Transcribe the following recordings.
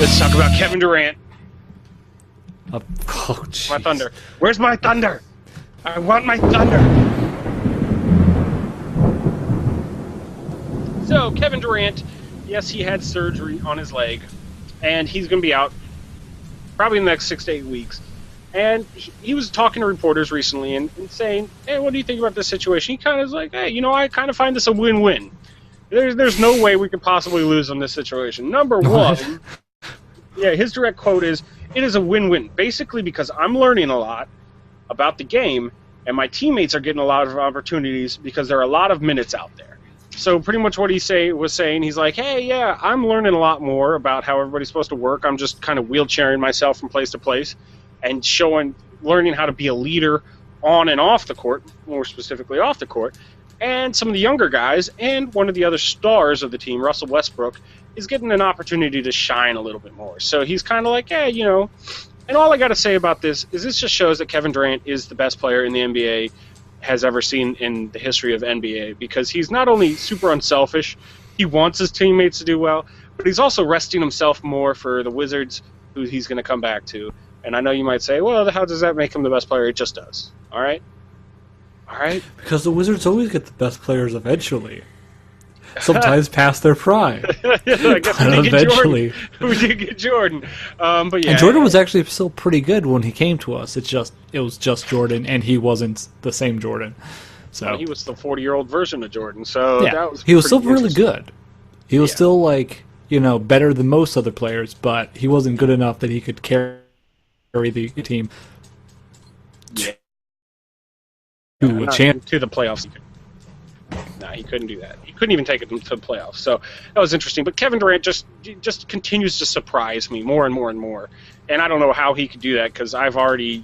Let's talk about Kevin Durant. Oh, My thunder. Where's my thunder? I want my thunder. So, Kevin Durant, yes, he had surgery on his leg, and he's going to be out probably in the next 6 to 8 weeks. And he was talking to reporters recently and saying, hey, what do you think about this situation? He kind of was like, hey, I kind of find this a win-win. There's no way we could possibly lose on this situation. Number one, his direct quote is, it is a win-win, basically because I'm learning a lot about the game, and my teammates are getting a lot of opportunities because there are a lot of minutes out there. So pretty much what he was saying, he's like, hey, yeah, I'm learning a lot more about how everybody's supposed to work. I'm just kind of wheelchairing myself from place to place and learning how to be a leader on and off the court, more specifically off the court. And some of the younger guys and one of the other stars of the team, Russell Westbrook, is getting an opportunity to shine a little bit more. So he's kind of like, hey, and all I got to say about this is this just shows that Kevin Durant is the best player in the NBA has ever seen in the history of NBA, because he's not only super unselfish, he wants his teammates to do well, but he's also resting himself more for the Wizards, who he's going to come back to. And I know you might say, well, how does that make him the best player? It just does. All right? All right? Because the Wizards always get the best players eventually. Sometimes past their prime. I guess eventually. We did get Jordan. But yeah. And Jordan was actually still pretty good when he came to us. It was just Jordan, and he wasn't the same Jordan. So well, he was the 40-year-old version of Jordan. So yeah, he was still really good. He was still better than most other players, but he wasn't good enough that he could carry the team to the playoffs. No, he couldn't do that. He couldn't even take it to the playoffs. So that was interesting. But Kevin Durant just continues to surprise me more and more and more. And I don't know how he could do that, because I've already,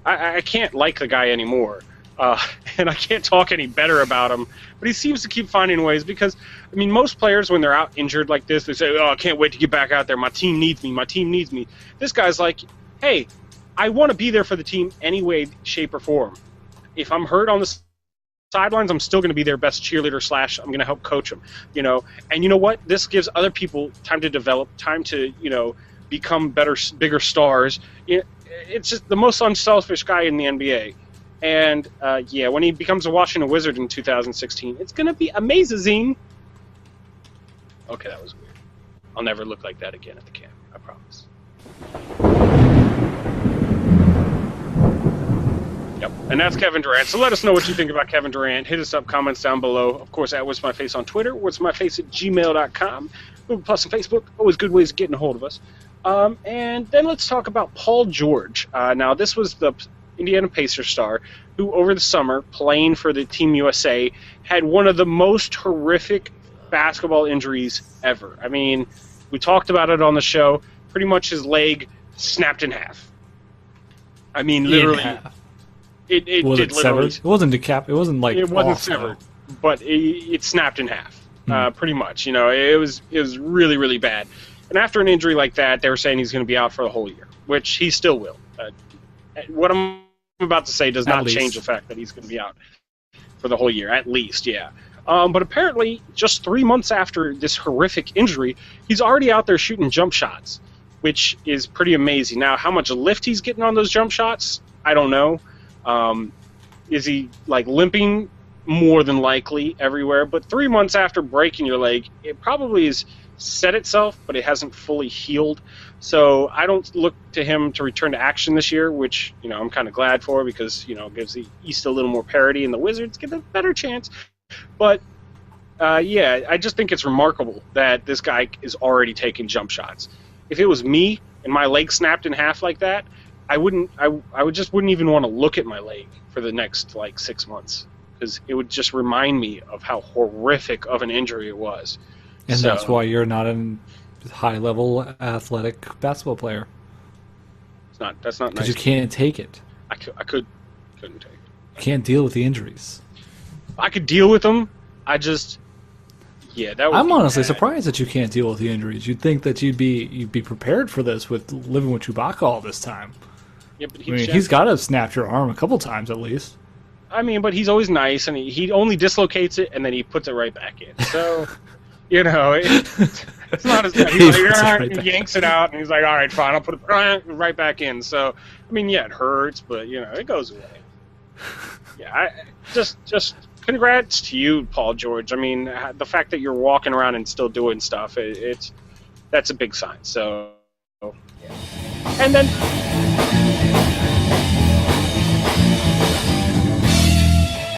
I can't like the guy anymore. And I can't talk any better about him. But he seems to keep finding ways, because, most players, when they're out injured like this, they say, oh, I can't wait to get back out there. My team needs me. My team needs me. This guy's like, hey, I want to be there for the team any way, shape, or form. If I'm hurt on the sidelines, I'm still going to be their best cheerleader / I'm going to help coach them, And you know what? This gives other people time to develop, time to, become bigger stars. It's just the most unselfish guy in the NBA. And, when he becomes a Washington Wizard in 2016, it's going to be amazing. Okay, that was weird. I'll never look like that again at the camera, I promise. Yep, and that's Kevin Durant. So let us know what you think about Kevin Durant. Hit us up, comments down below. Of course, at What's My Face on Twitter, what'smyface@gmail.com. Google Plus and Facebook, always good ways of getting a hold of us. And then let's talk about Paul George. Now, this was the Indiana Pacers star who, over the summer, playing for the Team USA, had one of the most horrific basketball injuries ever. We talked about it on the show. Pretty much his leg snapped in half. Literally. It was did it literally. severed? It wasn't decap. It wasn't like it wasn't off, severed, but it snapped in half. Pretty much. It was really, really bad. And after an injury like that, they were saying he's going to be out for the whole year, which he still will. What I'm about to say does not change the fact that he's going to be out for the whole year, at least, yeah. But apparently, just 3 months after this horrific injury, he's already out there shooting jump shots, which is pretty amazing. Now, how much lift he's getting on those jump shots, I don't know. Is he limping? More than likely everywhere. But 3 months after breaking your leg, it probably has set itself, but it hasn't fully healed. So I don't look to him to return to action this year, which I'm kind of glad for, because it gives the East a little more parity and the Wizards get a better chance. But I just think it's remarkable that this guy is already taking jump shots. If it was me and my leg snapped in half like that, I wouldn't even want to look at my leg for the next 6 months, because it would just remind me of how horrific of an injury it was. And that's why you're not a high-level athletic basketball player. That's not nice. Because you can't take it. I couldn't take it. You can't deal with the injuries. I could deal with them. I just, that would I'm be honestly bad. surprised that you can't deal with the injuries. You'd think that you'd be prepared for this with living with Chewbacca all this time. Yeah, but he's got to snap your arm a couple times at least. But he's always nice, and he only dislocates it, and then he puts it right back in. So, You know, it's not as bad. He He's puts it like, right he back. yanks it out, and he's like, all right, fine, I'll put it right back in. So, I mean, yeah, it hurts, but, you know, it goes away. Yeah, just congrats to you, Paul George. I mean, the fact that you're walking around and still doing stuff, that's a big sign. So, yeah. And then